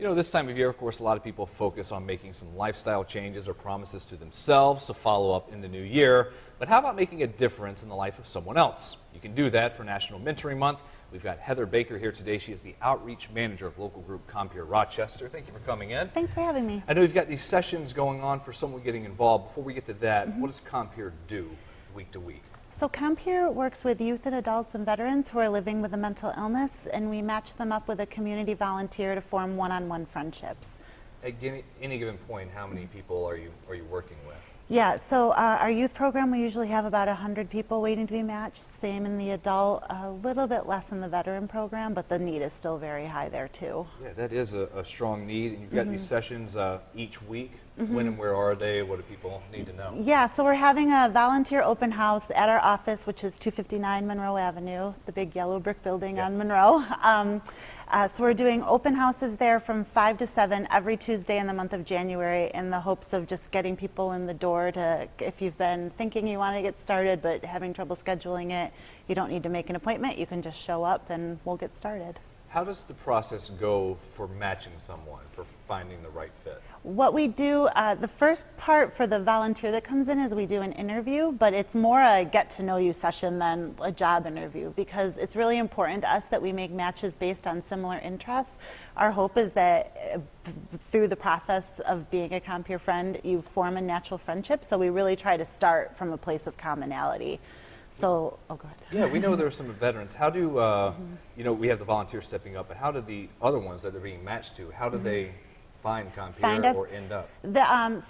You know, this time of year, of course, a lot of people focus on making some lifestyle changes or promises to themselves to follow up in the new year. But how about making a difference in the life of someone else? You can do that for National Mentoring Month. We've got Heather Baker here today. She is the Outreach Manager of local group Compeer Rochester. Thank you for coming in. Thanks for having me. I know you've got these sessions going on for someone getting involved. Before we get to that, what does Compeer do week to week? So Compeer works with youth and adults and veterans who are living with a mental illness, and we match them up with a community volunteer to form one-on-one friendships. At any given point, how many people are you working with? Yeah, so our youth program, we usually have about 100 people waiting to be matched. Same in the adult, a little bit less in the veteran program, but the need is still very high there too. Yeah, that is a strong need. And you've got these sessions each week. When and where are they? What do people need to know? Yeah, so we're having a volunteer open house at our office, which is 259 Monroe Avenue, the big yellow brick building on Monroe. So we're doing open houses there from 5 to 7 every Tuesday in the month of January in the hopes of just getting people in the door to, if you've been thinking you want to get started but having trouble scheduling it, you don't need to make an appointment. You can just show up and we'll get started. How does the process go for matching someone, for finding the right fit? What we do, the first part for the volunteer that comes in is we do an interview, but it's more a get-to-know-you session than a job interview because it's really important to us that we make matches based on similar interests. Our hope is that through the process of being a Compeer friend, you form a natural friendship, so we really try to start from a place of commonality. So, oh, go ahead. Yeah, we know there are some veterans. How do, you know, we have the volunteers stepping up, but how do the other ones that they're being matched to, how do they find Compeer or end up?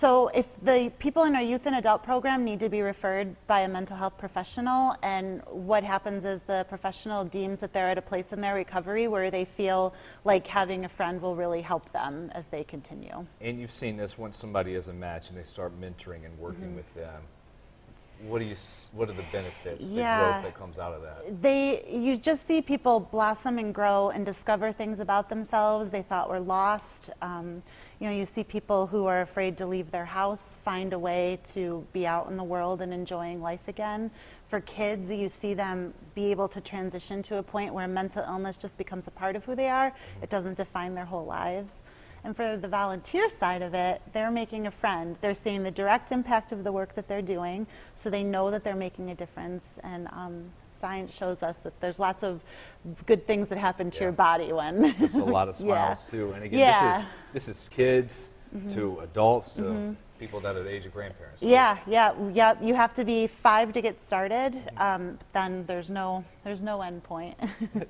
So if the people in our youth and adult program need to be referred by a mental health professional, and what happens is the professional deems that they're at a place in their recovery where they feel like having a friend will really help them as they continue. And you've seen this once somebody is a match and they start mentoring and working with them. What are the benefits, the growth that comes out of that? You just see people blossom and grow and discover things about themselves they thought were lost. You know, you see people who are afraid to leave their house find a way to be out in the world and enjoying life again. For kids, you see them be able to transition to a point where mental illness just becomes a part of who they are. It doesn't define their whole lives. And for the volunteer side of it, they're making a friend. They're seeing the direct impact of the work that they're doing, so they know that they're making a difference. And science shows us that there's lots of good things that happen to your body when... Just a lot of smiles, too. And again, this is kids to adults to people that are the age of grandparents. Yeah. You have to be 5 to get started. Then there's no end point.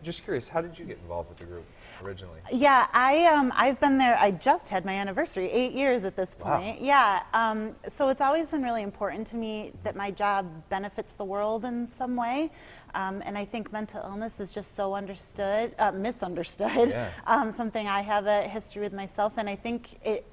Just curious, how did you get involved with the group originally? Yeah, I've been there. I just had my anniversary, 8 years at this point. Wow. Yeah. So it's always been really important to me that my job benefits the world in some way. And I think mental illness is just so misunderstood. Yeah. Something I have a history with myself, and I think it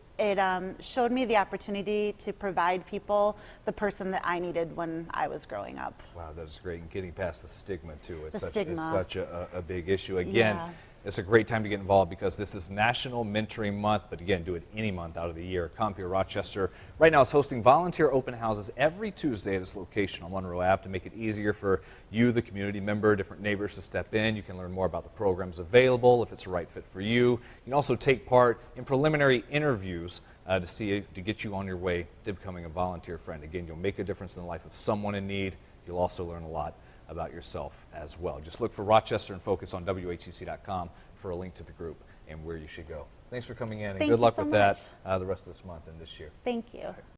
showed me the opportunity to provide people the person that I needed when I was growing up. Wow, that's great. And getting past the stigma, too. It's such a big issue. Again, it's a great time to get involved because this is National Mentoring Month, but again, do it any month out of the year. Compeer Rochester right now is hosting volunteer open houses every Tuesday at its location on Monroe Ave to make it easier for you, the community member, different neighbors to step in. You can learn more about the programs available, if it's the right fit for you. You can also take part in preliminary interviews to get you on your way to becoming a volunteer friend. Again, you'll make a difference in the life of someone in need. You'll also learn a lot about yourself as well. Just look for Rochester and focus on WHCC.com for a link to the group and where you should go. Thanks for coming in, and good luck with that the rest of this month and this year. Thank you.